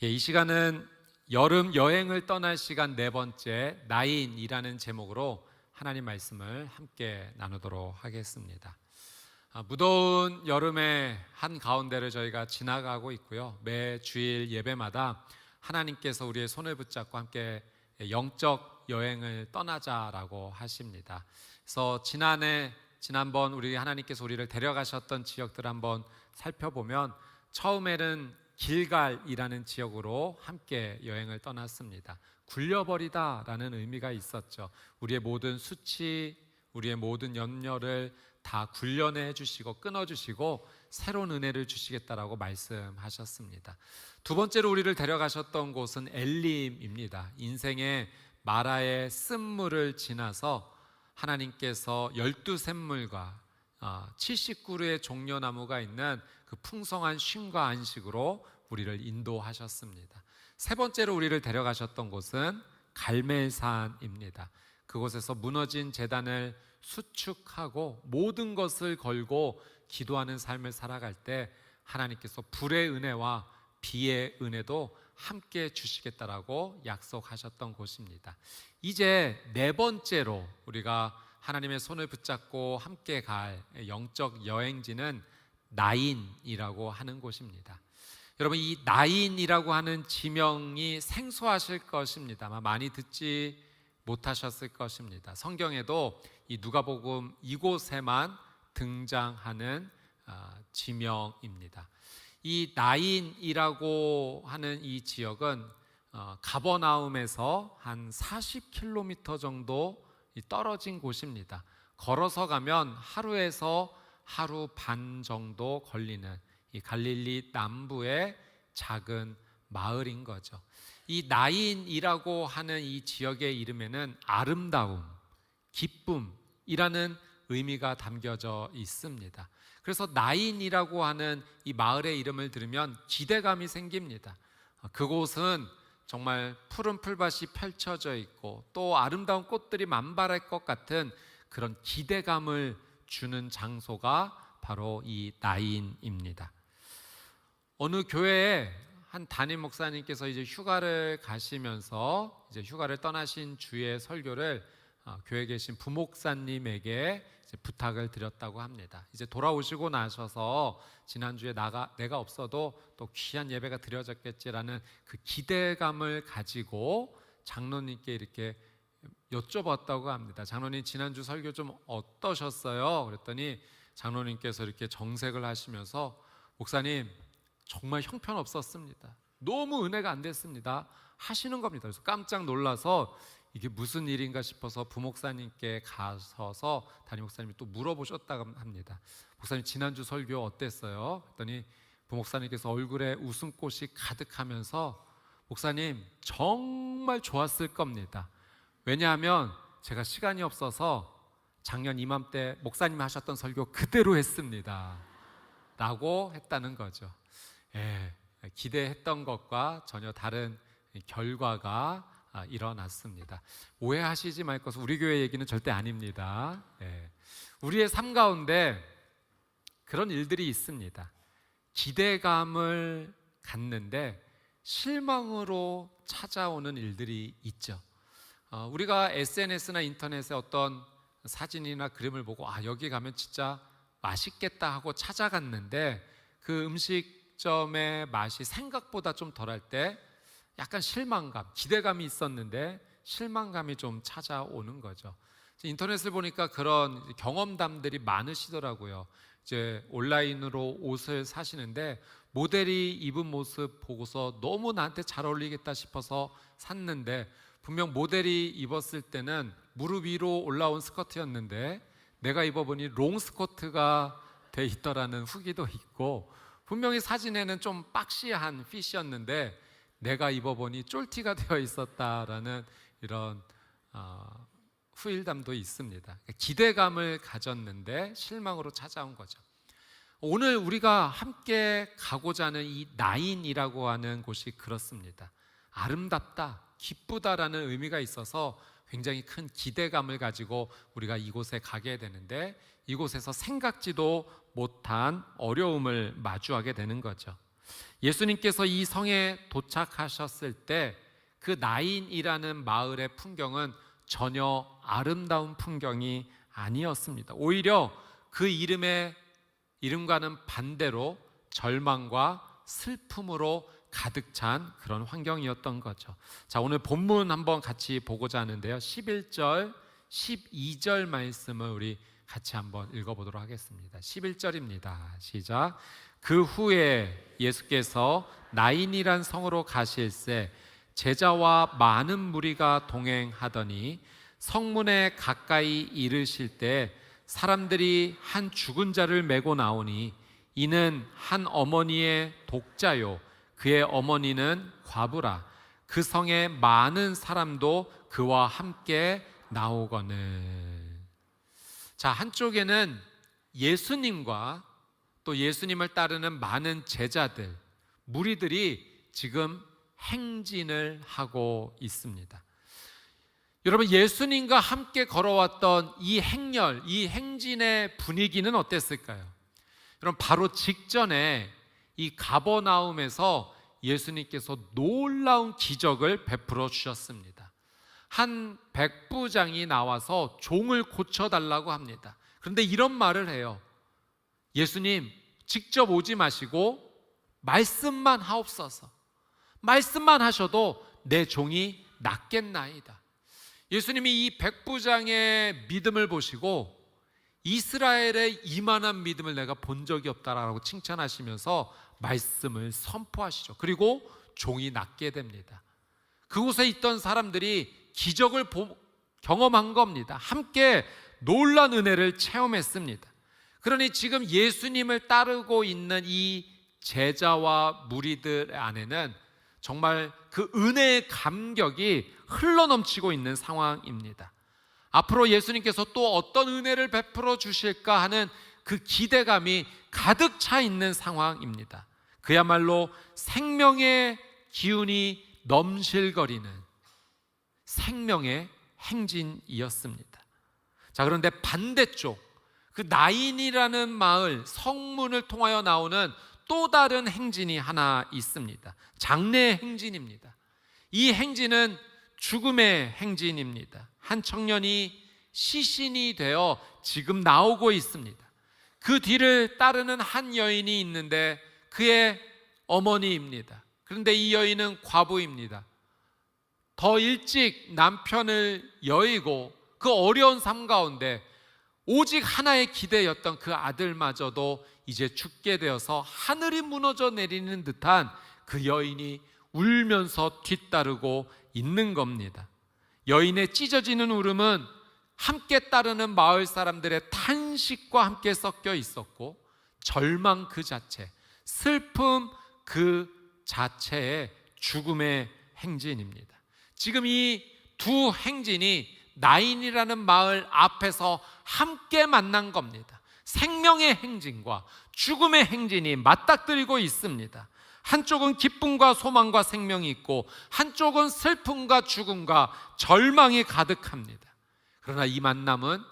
이 시간은 여름 여행을 떠날 시간 네 번째 나인이라는 제목으로 하나님 말씀을 함께 나누도록 하겠습니다. 무더운 여름의 한 가운데를 저희가 지나가고 있고요. 매 주일 예배마다 하나님께서 우리의 손을 붙잡고 함께 영적 여행을 떠나자라고 하십니다. 그래서 지난번 우리 하나님께서 우리를 데려가셨던 지역들을 한번 살펴보면 처음에는 길갈이라는 지역으로 함께 여행을 떠났습니다. 굴려버리다라는 의미가 있었죠. 우리의 모든 수치, 우리의 모든 염려를 다 굴려내 주시고 끊어주시고 새로운 은혜를 주시겠다라고 말씀하셨습니다. 두 번째로 우리를 데려가셨던 곳은 엘림입니다. 인생의 마라의 쓴물을 지나서 하나님께서 12샘물과 70그루의 종려나무가 있는 그 풍성한 쉼과 안식으로 우리를 인도하셨습니다. 세 번째로 우리를 데려가셨던 곳은 갈멜산입니다. 그곳에서 무너진 제단을 수축하고 모든 것을 걸고 기도하는 삶을 살아갈 때 하나님께서 불의 은혜와 비의 은혜도 함께 주시겠다라고 약속하셨던 곳입니다. 이제 네 번째로 우리가 하나님의 손을 붙잡고 함께 갈 영적 여행지는 나인이라고 하는 곳입니다. 여러분, 이 나인이라고 하는 지명이 생소하실 것입니다. 아마 많이 듣지 못하셨을 것입니다. 성경에도 이 누가복음 이곳에만 등장하는 지명입니다. 이 나인이라고 하는 이 지역은 가버나움에서 한 40km 정도 떨어진 곳입니다. 걸어서 가면 하루에서 하루 반 정도 걸리는 이 갈릴리 남부의 작은 마을인 거죠. 이 나인이라고 하는 이 지역의 이름에는 아름다움, 기쁨이라는 의미가 담겨져 있습니다. 그래서 나인이라고 하는 이 마을의 이름을 들으면 기대감이 생깁니다. 그곳은 정말 푸른 풀밭이 펼쳐져 있고 또 아름다운 꽃들이 만발할 것 같은 그런 기대감을 주는 장소가 바로 이 나인입니다. 어느 교회에 한 담임 목사님께서 이제 휴가를 가시면서 이제 휴가를 떠나신 주의 설교를 교회에 계신 부목사님에게 이제 부탁을 드렸다고 합니다. 이제 돌아오시고 나셔서 지난주에 내가 없어도 또 귀한 예배가 드려졌겠지라는 그 기대감을 가지고 장로님께 이렇게 여쭤봤다고 합니다. 장로님, 지난주 설교 좀 어떠셨어요? 그랬더니 장로님께서 이렇게 정색을 하시면서 목사님, 정말 형편없었습니다. 너무 은혜가 안 됐습니다 하시는 겁니다. 그래서 깜짝 놀라서 이게 무슨 일인가 싶어서 부목사님께 가셔서 담임 목사님이 또 물어보셨다고 합니다. 목사님, 지난주 설교 어땠어요? 그랬더니 부목사님께서 얼굴에 웃음꽃이 가득하면서 목사님, 정말 좋았을 겁니다. 왜냐하면 제가 시간이 없어서 작년 이맘때 목사님이 하셨던 설교 그대로 했습니다 라고 했다는 거죠. 기대했던 것과 전혀 다른 결과가 일어났습니다. 오해하시지 말 것은 우리 교회 얘기는 절대 아닙니다. 우리의 삶 가운데 그런 일들이 있습니다. 기대감을 갖는데 실망으로 찾아오는 일들이 있죠. 우리가 SNS나 인터넷에 어떤 사진이나 그림을 보고 여기 가면 진짜 맛있겠다 하고 찾아갔는데 그 음식점의 맛이 생각보다 좀 덜할 때 약간 실망감, 기대감이 있었는데 실망감이 좀 찾아오는 거죠. 인터넷을 보니까 그런 경험담들이 많으시더라고요. 이제 온라인으로 옷을 사시는데 모델이 입은 모습 보고서 너무 나한테 잘 어울리겠다 싶어서 샀는데 분명 모델이 입었을 때는 무릎 위로 올라온 스커트였는데 내가 입어보니 롱 스커트가 돼 있더라는 후기도 있고, 분명히 사진에는 좀 박시한 핏이었는데 내가 입어보니 쫄티가 되어 있었다라는 이런 후일담도 있습니다. 기대감을 가졌는데 실망으로 찾아온 거죠. 오늘 우리가 함께 가고자 하는 이 나인이라고 하는 곳이 그렇습니다. 아름답다, 기쁘다라는 의미가 있어서 굉장히 큰 기대감을 가지고 우리가 이곳에 가게 되는데 이곳에서 생각지도 못한 어려움을 마주하게 되는 거죠. 예수님께서 이 성에 도착하셨을 때 그 나인이라는 마을의 풍경은 전혀 아름다운 풍경이 아니었습니다. 오히려 그 이름과는 반대로 절망과 슬픔으로 가득 찬 그런 환경이었던 거죠. 자, 오늘 본문 한번 같이 보고자 하는데요. 11절, 12절 말씀을 우리 같이 한번 읽어보도록 하겠습니다. 11절입니다. 시작. 그 후에 예수께서 나인이란 성으로 가실새 제자와 많은 무리가 동행하더니 성문에 가까이 이르실 때 사람들이 한 죽은 자를 메고 나오니 이는 한 어머니의 독자요 그의 어머니는 과부라. 그 성에 많은 사람도 그와 함께 나오거늘. 자, 한쪽에는 예수님과 또 예수님을 따르는 많은 제자들, 무리들이 지금 행진을 하고 있습니다. 여러분, 예수님과 함께 걸어왔던 이 행렬, 이 행진의 분위기는 어땠을까요? 여러분, 바로 직전에 이 가버나움에서 예수님께서 놀라운 기적을 베풀어 주셨습니다. 한 백부장이 나와서 종을 고쳐달라고 합니다. 그런데 이런 말을 해요. 예수님, 직접 오지 마시고 말씀만 하옵소서. 말씀만 하셔도 내 종이 낫겠나이다. 예수님이 이 백부장의 믿음을 보시고 이스라엘의 이만한 믿음을 내가 본 적이 없다라고 칭찬하시면서 말씀을 선포하시죠. 그리고 종이 낫게 됩니다. 그곳에 있던 사람들이 기적을 경험한 겁니다. 함께 놀란 은혜를 체험했습니다. 그러니 지금 예수님을 따르고 있는 이 제자와 무리들 안에는 정말 그 은혜의 감격이 흘러넘치고 있는 상황입니다. 앞으로 예수님께서 또 어떤 은혜를 베풀어 주실까 하는 그 기대감이 가득 차 있는 상황입니다. 그야말로 생명의 기운이 넘실거리는 생명의 행진이었습니다. 자, 그런데 반대쪽 그 나인이라는 마을 성문을 통하여 나오는 또 다른 행진이 하나 있습니다. 장례의 행진입니다. 이 행진은 죽음의 행진입니다. 한 청년이 시신이 되어 지금 나오고 있습니다. 그 뒤를 따르는 한 여인이 있는데 그의 어머니입니다. 그런데 이 여인은 과부입니다. 더 일찍 남편을 여의고 그 어려운 삶 가운데 오직 하나의 기대였던 그 아들마저도 이제 죽게 되어서 하늘이 무너져 내리는 듯한 그 여인이 울면서 뒤따르고 있는 겁니다. 여인의 찢어지는 울음은 함께 따르는 마을 사람들의 탄식과 함께 섞여 있었고 절망 그 자체, 슬픔 그 자체의 죽음의 행진입니다. 지금 이 두 행진이 나인이라는 마을 앞에서 함께 만난 겁니다. 생명의 행진과 죽음의 행진이 맞닥뜨리고 있습니다. 한쪽은 기쁨과 소망과 생명이 있고 한쪽은 슬픔과 죽음과 절망이 가득합니다. 그러나 이 만남은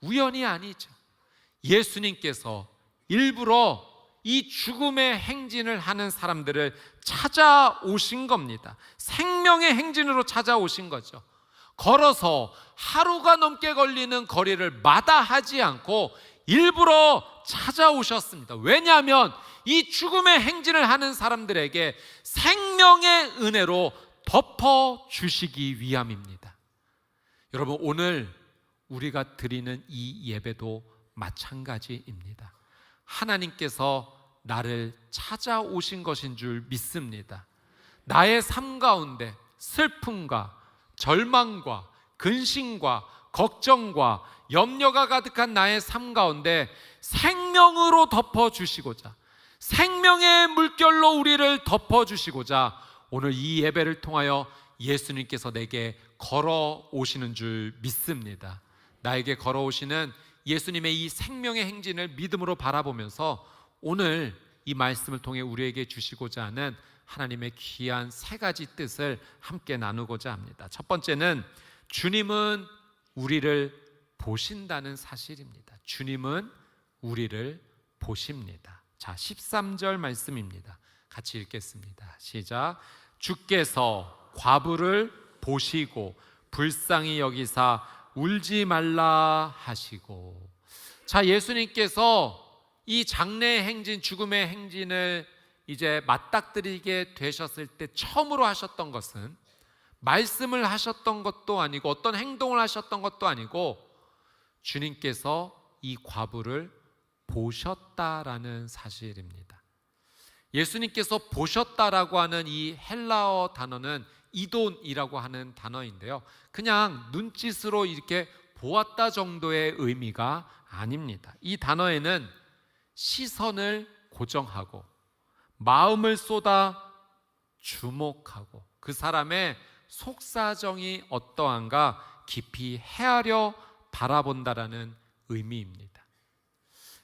우연이 아니죠. 예수님께서 일부러 이 죽음의 행진을 하는 사람들을 찾아오신 겁니다. 생명의 행진으로 찾아오신 거죠. 걸어서 하루가 넘게 걸리는 거리를 마다하지 않고 일부러 찾아오셨습니다. 왜냐하면 이 죽음의 행진을 하는 사람들에게 생명의 은혜로 덮어주시기 위함입니다. 여러분, 오늘 우리가 드리는 이 예배도 마찬가지입니다. 하나님께서 나를 찾아오신 것인 줄 믿습니다. 나의 삶 가운데 슬픔과 절망과 근심과 걱정과 염려가 가득한 나의 삶 가운데 생명으로 덮어주시고자, 생명의 물결로 우리를 덮어주시고자 오늘 이 예배를 통하여 예수님께서 내게 걸어오시는 줄 믿습니다. 나에게 걸어오시는 예수님의 이 생명의 행진을 믿음으로 바라보면서 오늘 이 말씀을 통해 우리에게 주시고자 하는 하나님의 귀한 세 가지 뜻을 함께 나누고자 합니다. 첫 번째는 주님은 우리를 보신다는 사실입니다. 주님은 우리를 보십니다. 자, 13절 말씀입니다. 같이 읽겠습니다. 시작. 주께서 과부를 보시고 불쌍히 여기사 울지 말라 하시고. 자, 예수님께서 이 장래의 행진, 죽음의 행진을 이제 맞닥뜨리게 되셨을 때 처음으로 하셨던 것은 말씀을 하셨던 것도 아니고 어떤 행동을 하셨던 것도 아니고 주님께서 이 과부를 보셨다라는 사실입니다. 예수님께서 보셨다라고 하는 이 헬라어 단어는 이돈이라고 하는 단어인데요, 그냥 눈짓으로 이렇게 보았다 정도의 의미가 아닙니다. 이 단어에는 시선을 고정하고 마음을 쏟아 주목하고 그 사람의 속사정이 어떠한가 깊이 헤아려 바라본다라는 의미입니다.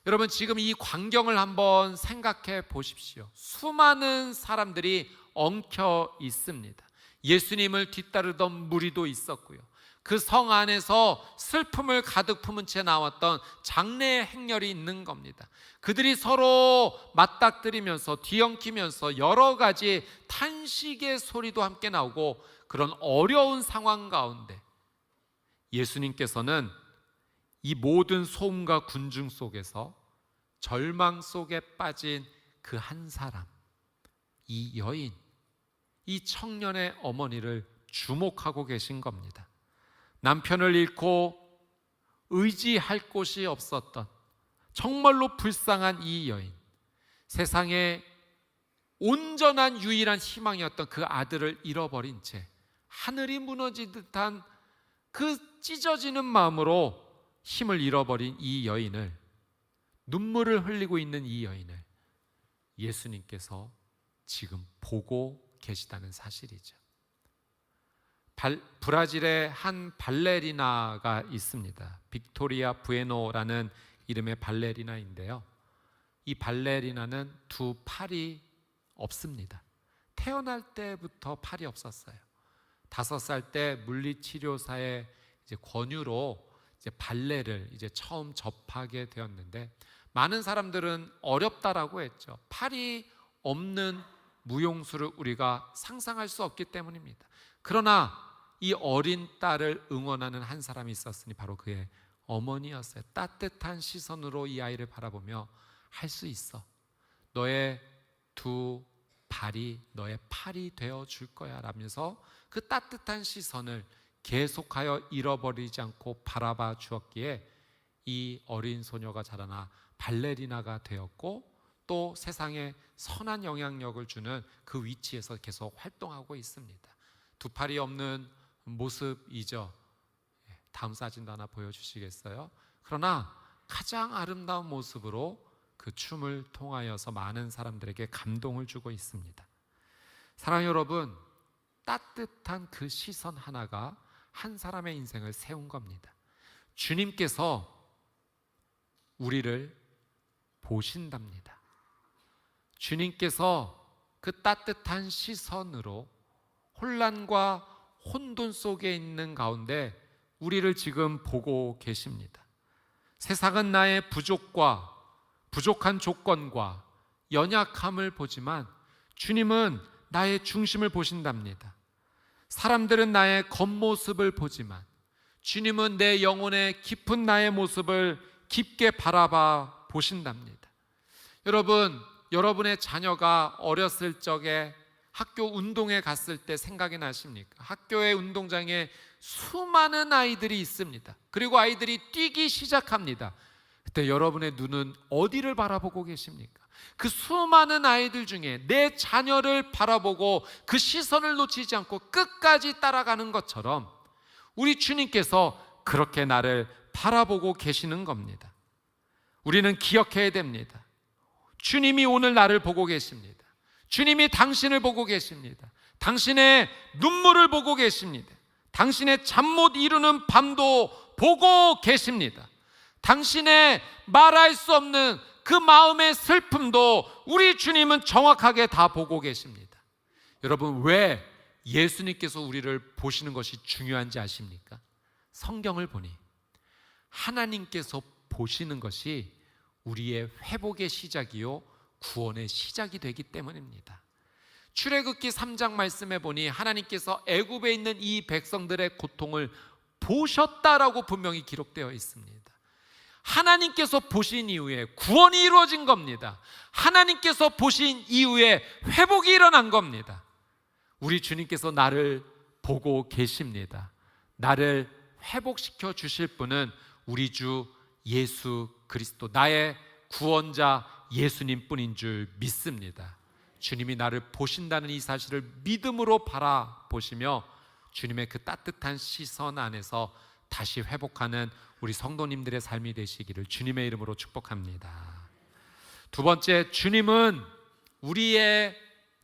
여러분, 지금 이 광경을 한번 생각해 보십시오. 수많은 사람들이 엉켜 있습니다. 예수님을 뒤따르던 무리도 있었고요, 그 성 안에서 슬픔을 가득 품은 채 나왔던 장래의 행렬이 있는 겁니다. 그들이 서로 맞닥뜨리면서 뒤엉키면서 여러 가지 탄식의 소리도 함께 나오고, 그런 어려운 상황 가운데 예수님께서는 이 모든 소음과 군중 속에서 절망 속에 빠진 그 한 사람, 이 여인, 이 청년의 어머니를 주목하고 계신 겁니다. 남편을 잃고 의지할 곳이 없었던 정말로 불쌍한 이 여인, 세상에 온전한 유일한 희망이었던 그 아들을 잃어버린 채 하늘이 무너진 듯한 그 찢어지는 마음으로 힘을 잃어버린 이 여인을, 눈물을 흘리고 있는 이 여인을 예수님께서 지금 보고 계시다는 사실이죠. 브라질의 한 발레리나가 있습니다. 빅토리아 부에노라는 이름의 발레리나인데요, 이 발레리나는 두 팔이 없습니다. 태어날 때부터 팔이 없었어요. 5살 때 물리치료사의 이제 권유로 이제 발레를 이제 처음 접하게 되었는데, 많은 사람들은 어렵다라고 했죠. 팔이 없는 무용수를 우리가 상상할 수 없기 때문입니다. 그러나 이 어린 딸을 응원하는 한 사람이 있었으니 바로 그의 어머니였어요. 따뜻한 시선으로 이 아이를 바라보며 할 수 있어, 너의 두 발이 너의 팔이 되어 줄 거야 라면서 그 따뜻한 시선을 계속하여 잃어버리지 않고 바라봐 주었기에 이 어린 소녀가 자라나 발레리나가 되었고, 또 세상에 선한 영향력을 주는 그 위치에서 계속 활동하고 있습니다. 두 팔이 없는 모습이죠. 다음 사진도 하나 보여주시겠어요? 그러나 가장 아름다운 모습으로 그 춤을 통하여서 많은 사람들에게 감동을 주고 있습니다. 사랑하는 여러분, 따뜻한 그 시선 하나가 한 사람의 인생을 세운 겁니다. 주님께서 우리를 보신답니다. 주님께서 그 따뜻한 시선으로 혼란과 혼돈 속에 있는 가운데 우리를 지금 보고 계십니다. 세상은 나의 부족한 조건과 연약함을 보지만 주님은 나의 중심을 보신답니다. 사람들은 나의 겉모습을 보지만 주님은 내 영혼의 깊은 나의 모습을 깊게 바라봐 보신답니다. 여러분, 여러분의 자녀가 어렸을 적에 학교 운동회 갔을 때 생각이 나십니까? 학교의 운동장에 수많은 아이들이 있습니다. 그리고 아이들이 뛰기 시작합니다. 그때 여러분의 눈은 어디를 바라보고 계십니까? 그 수많은 아이들 중에 내 자녀를 바라보고 그 시선을 놓치지 않고 끝까지 따라가는 것처럼 우리 주님께서 그렇게 나를 바라보고 계시는 겁니다. 우리는 기억해야 됩니다. 주님이 오늘 나를 보고 계십니다. 주님이 당신을 보고 계십니다. 당신의 눈물을 보고 계십니다. 당신의 잠 못 이루는 밤도 보고 계십니다. 당신의 말할 수 없는 그 마음의 슬픔도 우리 주님은 정확하게 다 보고 계십니다. 여러분, 왜 예수님께서 우리를 보시는 것이 중요한지 아십니까? 성경을 보니 하나님께서 보시는 것이 우리의 회복의 시작이요 구원의 시작이 되기 때문입니다. 출애굽기 3장 말씀해 보니 하나님께서 애굽에 있는 이 백성들의 고통을 보셨다라고 분명히 기록되어 있습니다. 하나님께서 보신 이후에 구원이 이루어진 겁니다. 하나님께서 보신 이후에 회복이 일어난 겁니다. 우리 주님께서 나를 보고 계십니다. 나를 회복시켜 주실 분은 우리 주 예수 그리스도, 나의 구원자 예수님 뿐인 줄 믿습니다. 주님이 나를 보신다는 이 사실을 믿음으로 바라보시며 주님의 그 따뜻한 시선 안에서 다시 회복하는 우리 성도님들의 삶이 되시기를 주님의 이름으로 축복합니다. 두 번째, 주님은 우리의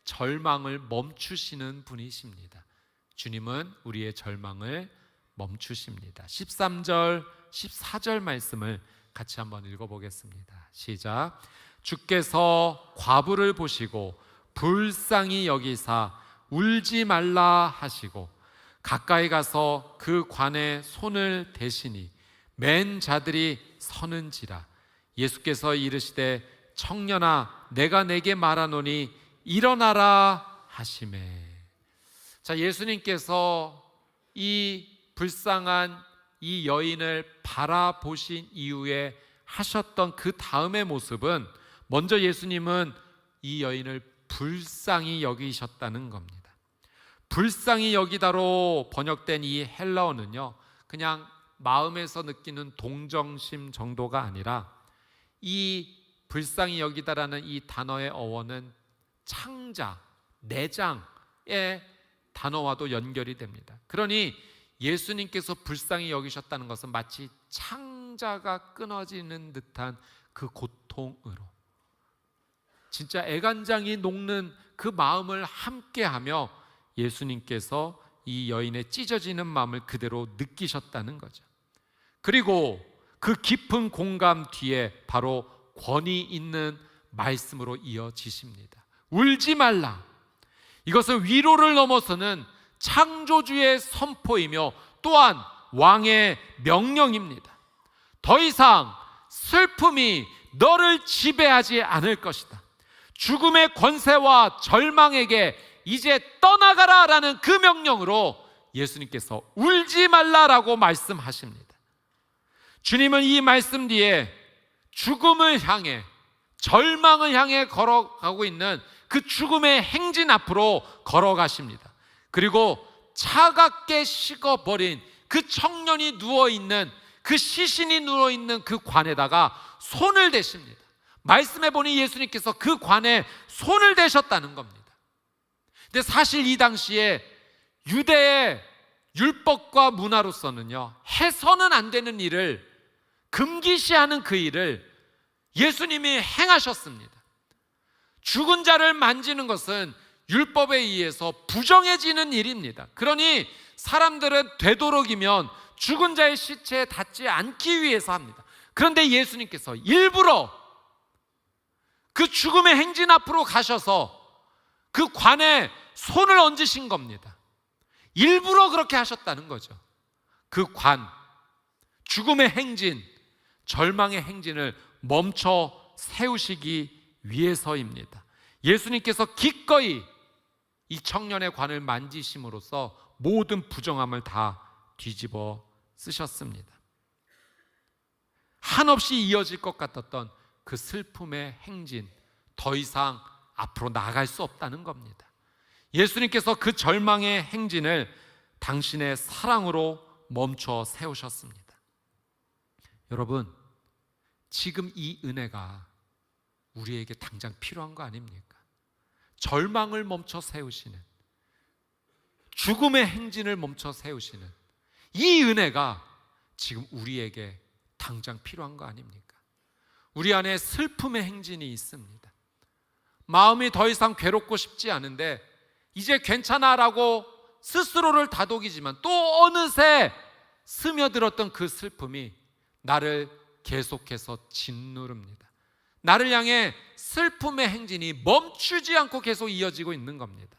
절망을 멈추시는 분이십니다. 주님은 우리의 절망을 멈추십니다. 13절, 14절 말씀을 같이 한번 읽어보겠습니다. 시작. 주께서 과부를 보시고 불쌍히 여기사 울지 말라 하시고 가까이 가서 그 관에 손을 대시니 맨 자들이 서는지라. 예수께서 이르시되 청년아 내가 내게 말하노니 일어나라 하시매. 자, 예수님께서 이 불쌍한 이 여인을 바라보신 이후에 하셨던 그 다음의 모습은, 먼저 예수님은 이 여인을 불쌍히 여기셨다는 겁니다. 불쌍히 여기다로 번역된 이 헬라어는요, 그냥 마음에서 느끼는 동정심 정도가 아니라 이 불쌍히 여기다라는 이 단어의 어원은 창자, 내장의 단어와도 연결이 됩니다. 그러니 예수님께서 불쌍히 여기셨다는 것은 마치 창자가 끊어지는 듯한 그 고통으로, 진짜 애간장이 녹는 그 마음을 함께하며 예수님께서 이 여인의 찢어지는 마음을 그대로 느끼셨다는 거죠. 그리고 그 깊은 공감 뒤에 바로 권위 있는 말씀으로 이어지십니다. 울지 말라. 이것은 위로를 넘어서는 창조주의 선포이며 또한 왕의 명령입니다. 더 이상 슬픔이 너를 지배하지 않을 것이다. 죽음의 권세와 절망에게 이제 떠나가라 라는 그 명령으로 예수님께서 울지 말라라고 말씀하십니다. 주님은 이 말씀 뒤에 죽음을 향해, 절망을 향해 걸어가고 있는 그 죽음의 행진 앞으로 걸어가십니다. 그리고 차갑게 식어버린 그 청년이 누워있는, 그 시신이 누워있는 그 관에다가 손을 대십니다. 말씀해 보니 예수님께서 그 관에 손을 대셨다는 겁니다. 근데 사실 이 당시에 유대의 율법과 문화로서는요, 해서는 안 되는 일을, 금기시하는 그 일을 예수님이 행하셨습니다. 죽은 자를 만지는 것은 율법에 의해서 부정해지는 일입니다. 그러니 사람들은 되도록이면 죽은 자의 시체에 닿지 않기 위해서 합니다. 그런데 예수님께서 일부러 그 죽음의 행진 앞으로 가셔서 그 관에 손을 얹으신 겁니다. 일부러 그렇게 하셨다는 거죠. 그 관, 죽음의 행진, 절망의 행진을 멈춰 세우시기 위해서입니다. 예수님께서 기꺼이 이 청년의 관을 만지심으로써 모든 부정함을 다 뒤집어 쓰셨습니다. 한없이 이어질 것 같았던 그 슬픔의 행진, 더 이상 앞으로 나아갈 수 없다는 겁니다. 예수님께서 그 절망의 행진을 당신의 사랑으로 멈춰 세우셨습니다. 여러분, 지금 이 은혜가 우리에게 당장 필요한 거 아닙니까? 절망을 멈춰 세우시는, 죽음의 행진을 멈춰 세우시는 이 은혜가 지금 우리에게 당장 필요한 거 아닙니까? 우리 안에 슬픔의 행진이 있습니다. 마음이 더 이상 괴롭고 싶지 않은데 이제 괜찮아라고 스스로를 다독이지만 또 어느새 스며들었던 그 슬픔이 나를 계속해서 짓누릅니다. 나를 향해 슬픔의 행진이 멈추지 않고 계속 이어지고 있는 겁니다.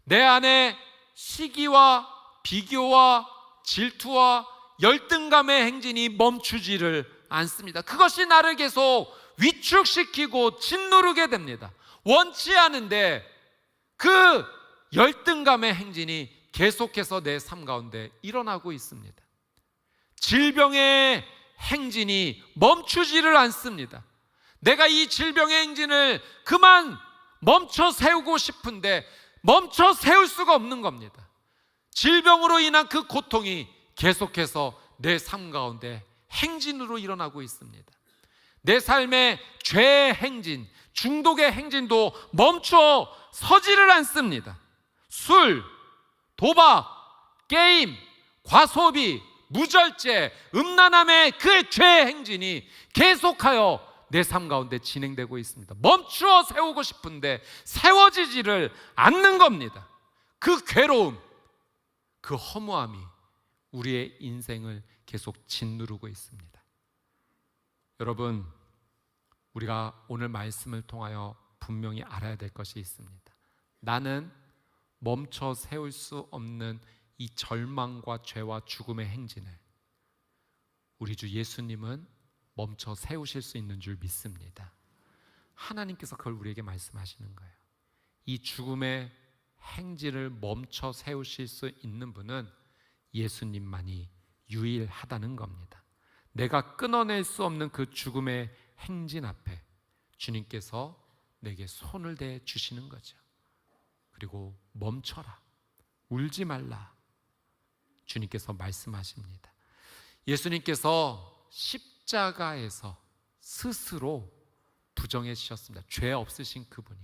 내 안에 시기와 비교와 질투와 열등감의 행진이 멈추지를 않습니다. 그것이 나를 계속 위축시키고 짓누르게 됩니다. 원치 않은데 그 열등감의 행진이 계속해서 내 삶 가운데 일어나고 있습니다. 질병의 행진이 멈추지를 않습니다. 내가 이 질병의 행진을 그만 멈춰 세우고 싶은데 멈춰 세울 수가 없는 겁니다. 질병으로 인한 그 고통이 계속해서 내 삶 가운데 행진으로 일어나고 있습니다. 내 삶의 죄의 행진, 중독의 행진도 멈춰 서지를 않습니다. 술, 도박, 게임, 과소비, 무절제, 음란함의 그 죄의 행진이 계속하여 내 삶 가운데 진행되고 있습니다. 멈추어 세우고 싶은데 세워지지를 않는 겁니다. 그 괴로움, 그 허무함이 우리의 인생을 계속 짓누르고 있습니다. 여러분, 우리가 오늘 말씀을 통하여 분명히 알아야 될 것이 있습니다. 나는 멈춰 세울 수 없는 이 절망과 죄와 죽음의 행진을 우리 주 예수님은 멈춰 세우실 수 있는 줄 믿습니다. 하나님께서 그걸 우리에게 말씀하시는 거예요. 이 죽음의 행진을 멈춰 세우실 수 있는 분은 예수님만이 유일하다는 겁니다. 내가 끊어낼 수 없는 그 죽음의 행진 앞에 주님께서 내게 손을 대 주시는 거죠. 그리고 멈춰라, 울지 말라, 주님께서 말씀하십니다. 예수님께서 십자가에서 스스로 부정해 주셨습니다. 죄 없으신 그분이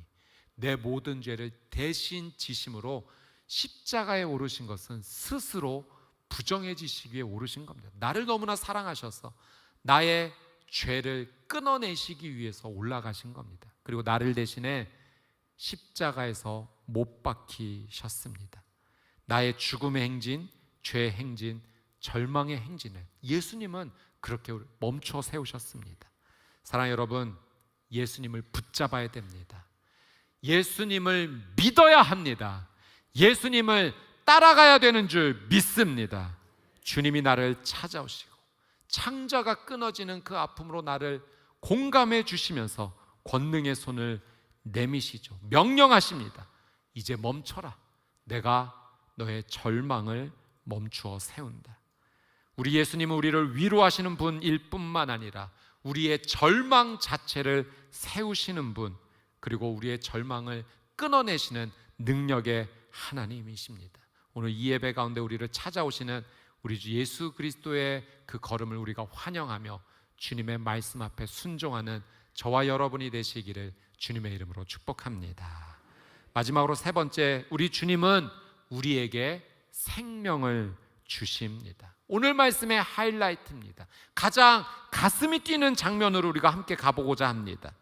내 모든 죄를 대신 지심으로 십자가에 오르신 것은 스스로 부정해 지시기 위해 오르신 겁니다. 나를 너무나 사랑하셔서 나의 죄를 끊어내시기 위해서 올라가신 겁니다. 그리고 나를 대신에 십자가에서 못 박히셨습니다. 나의 죽음의 행진, 죄의 행진, 절망의 행진을 예수님은 그렇게 멈춰 세우셨습니다. 사랑하는 여러분, 예수님을 붙잡아야 됩니다. 예수님을 믿어야 합니다. 예수님을 따라가야 되는 줄 믿습니다. 주님이 나를 찾아오시고 창자가 끊어지는 그 아픔으로 나를 공감해 주시면서 권능의 손을 내미시죠. 명령하십니다. 이제 멈춰라. 내가 너의 절망을 멈추어 세운다. 우리 예수님은 우리를 위로하시는 분일 뿐만 아니라 우리의 절망 자체를 세우시는 분, 그리고 우리의 절망을 끊어내시는 능력의 하나님이십니다. 오늘 이 예배 가운데 우리를 찾아오시는 우리 주 예수 그리스도의 그 걸음을 우리가 환영하며 주님의 말씀 앞에 순종하는 저와 여러분이 되시기를 주님의 이름으로 축복합니다. 마지막으로 세 번째, 우리 주님은 우리에게 생명을 주십니다. 오늘 말씀의 하이라이트입니다. 가장 가슴이 뛰는 장면으로 우리가 함께 가보고자 합니다.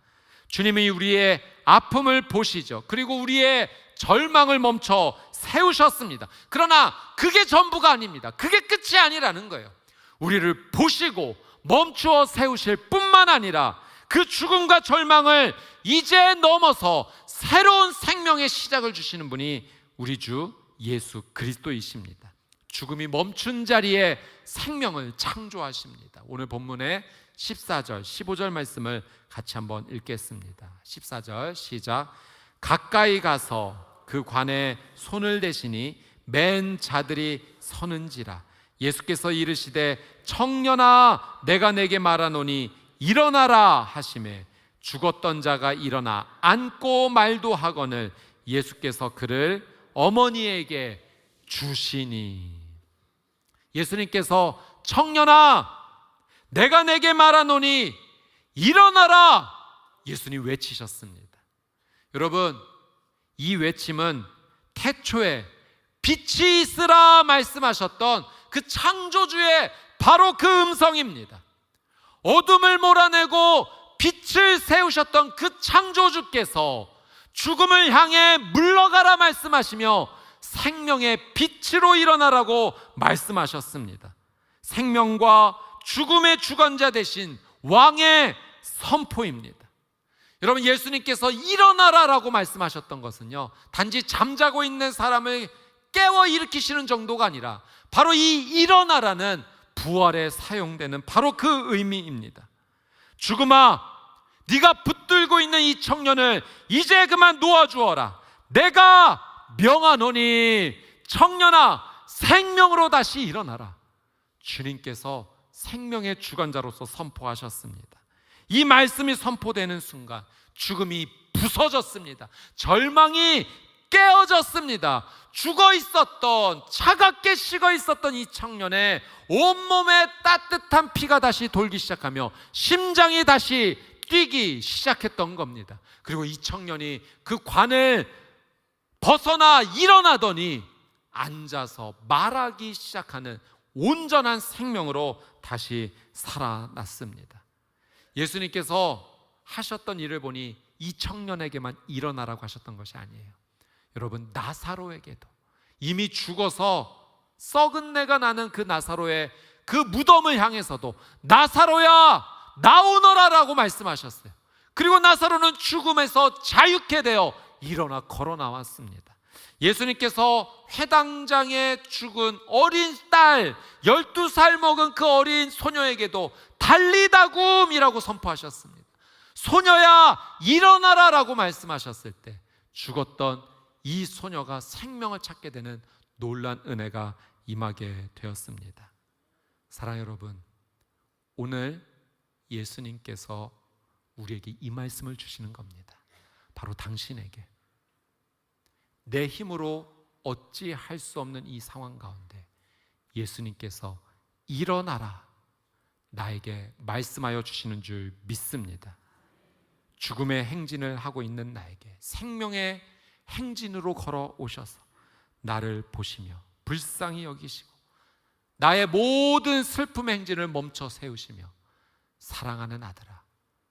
주님이 우리의 아픔을 보시죠. 그리고 우리의 절망을 멈춰 세우셨습니다. 그러나 그게 전부가 아닙니다. 그게 끝이 아니라는 거예요. 우리를 보시고 멈추어 세우실 뿐만 아니라 그 죽음과 절망을 이제 넘어서 새로운 생명의 시작을 주시는 분이 우리 주 예수 그리스도이십니다. 죽음이 멈춘 자리에 생명을 창조하십니다. 오늘 본문의 14절, 15절 말씀을 같이 한번 읽겠습니다. 14절 시작. 가까이 가서 그 관에 손을 대시니 맨 자들이 서는지라. 예수께서 이르시되 청년아 내가 내게 말하노니 일어나라 하시매 죽었던 자가 일어나 앉고 말도 하거늘 예수께서 그를 어머니에게 주시니. 예수님께서 청년아 내가 내게 말하노니 일어나라 예수님 외치셨습니다. 여러분, 이 외침은 태초에 빛이 있으라 말씀하셨던 그 창조주의 바로 그 음성입니다. 어둠을 몰아내고 빛을 세우셨던 그 창조주께서 죽음을 향해 물러가라 말씀하시며 생명의 빛으로 일어나라고 말씀하셨습니다. 생명과 죽음의 주관자 되신 왕의 선포입니다. 여러분, 예수님께서 일어나라라고 말씀하셨던 것은요, 단지 잠자고 있는 사람을 깨워 일으키시는 정도가 아니라 바로 이 일어나라는 부활에 사용되는 바로 그 의미입니다. 죽음아 네가 붙들고 있는 이 청년을 이제 그만 놓아주어라. 내가 명하노니 청년아 생명으로 다시 일어나라. 주님께서 생명의 주관자로서 선포하셨습니다. 이 말씀이 선포되는 순간 죽음이 부서졌습니다. 절망이 깨어졌습니다. 죽어 있었던, 차갑게 식어 있었던 이 청년의 온몸에 따뜻한 피가 다시 돌기 시작하며 심장이 다시 뛰기 시작했던 겁니다. 그리고 이 청년이 그 관을 벗어나 일어나더니 앉아서 말하기 시작하는 온전한 생명으로 다시 살아났습니다. 예수님께서 하셨던 일을 보니 이 청년에게만 일어나라고 하셨던 것이 아니에요. 여러분, 나사로에게도 이미 죽어서 썩은 내가 나는 그 나사로의 그 무덤을 향해서도 나사로야 나오너라 라고 말씀하셨어요. 그리고 나사로는 죽음에서 자유케 되어 일어나 걸어 나왔습니다. 예수님께서 회당장에 죽은 어린 딸 12살 먹은 그 어린 소녀에게도 달리다굼이라고 선포하셨습니다. 소녀야 일어나라 라고 말씀하셨을 때 죽었던 이 소녀가 생명을 찾게 되는 놀란 은혜가 임하게 되었습니다. 사랑하는 여러분, 오늘 예수님께서 우리에게 이 말씀을 주시는 겁니다. 바로 당신에게 내 힘으로 어찌할 수 없는 이 상황 가운데 예수님께서 일어나라 나에게 말씀하여 주시는 줄 믿습니다. 죽음의 행진을 하고 있는 나에게 생명의 행진으로 걸어오셔서 나를 보시며 불쌍히 여기시고 나의 모든 슬픔의 행진을 멈춰 세우시며 사랑하는 아들아,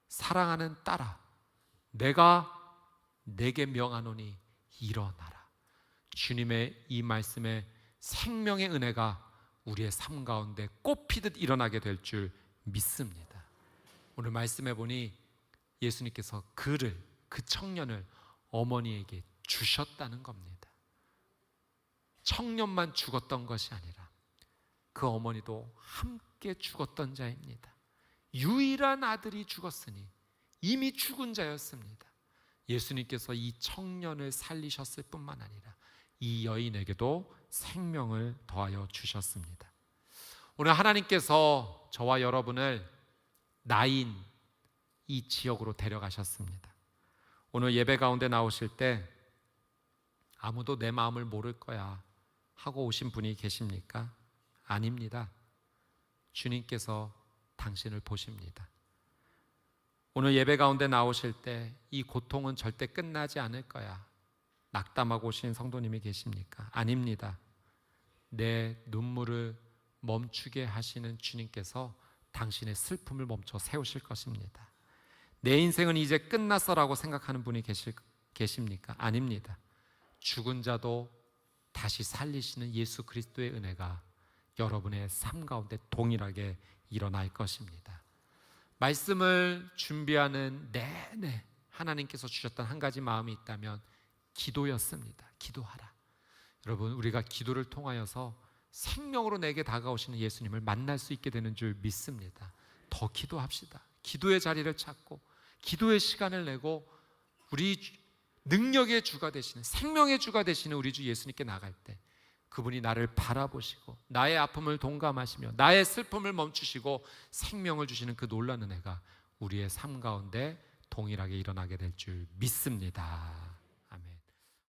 사랑하는 딸아, 내가 내게 명하노니 일어나라. 주님의 이 말씀에 생명의 은혜가 우리의 삶 가운데 꽃피듯 일어나게 될 줄 믿습니다. 오늘 말씀해 보니 예수님께서 그 청년을 어머니에게 주셨다는 겁니다. 청년만 죽었던 것이 아니라 그 어머니도 함께 죽었던 자입니다. 유일한 아들이 죽었으니 이미 죽은 자였습니다. 예수님께서 이 청년을 살리셨을 뿐만 아니라 이 여인에게도 생명을 더하여 주셨습니다. 오늘 하나님께서 저와 여러분을 나인 이 지역으로 데려가셨습니다. 오늘 예배 가운데 나오실 때 아무도 내 마음을 모를 거야 하고 오신 분이 계십니까? 아닙니다. 주님께서 당신을 보십니다. 오늘 예배 가운데 나오실 때 이 고통은 절대 끝나지 않을 거야 낙담하고 오신 성도님이 계십니까? 아닙니다. 내 눈물을 멈추게 하시는 주님께서 당신의 슬픔을 멈춰 세우실 것입니다. 내 인생은 이제 끝났어라고 생각하는 분이 계십니까? 아닙니다. 죽은 자도 다시 살리시는 예수 그리스도의 은혜가 여러분의 삶 가운데 동일하게 일어날 것입니다. 말씀을 준비하는 내내 하나님께서 주셨던 한 가지 마음이 있다면 기도였습니다. 기도하라. 여러분, 우리가 기도를 통하여서 생명으로 내게 다가오시는 예수님을 만날 수 있게 되는 줄 믿습니다. 더 기도합시다. 기도의 자리를 찾고 기도의 시간을 내고 우리 능력의 주가 되시는, 생명의 주가 되시는 우리 주 예수님께 나갈 때 그분이 나를 바라보시고 나의 아픔을 동감하시며 나의 슬픔을 멈추시고 생명을 주시는 그 놀라운 은혜가 우리의 삶 가운데 동일하게 일어나게 될 줄 믿습니다.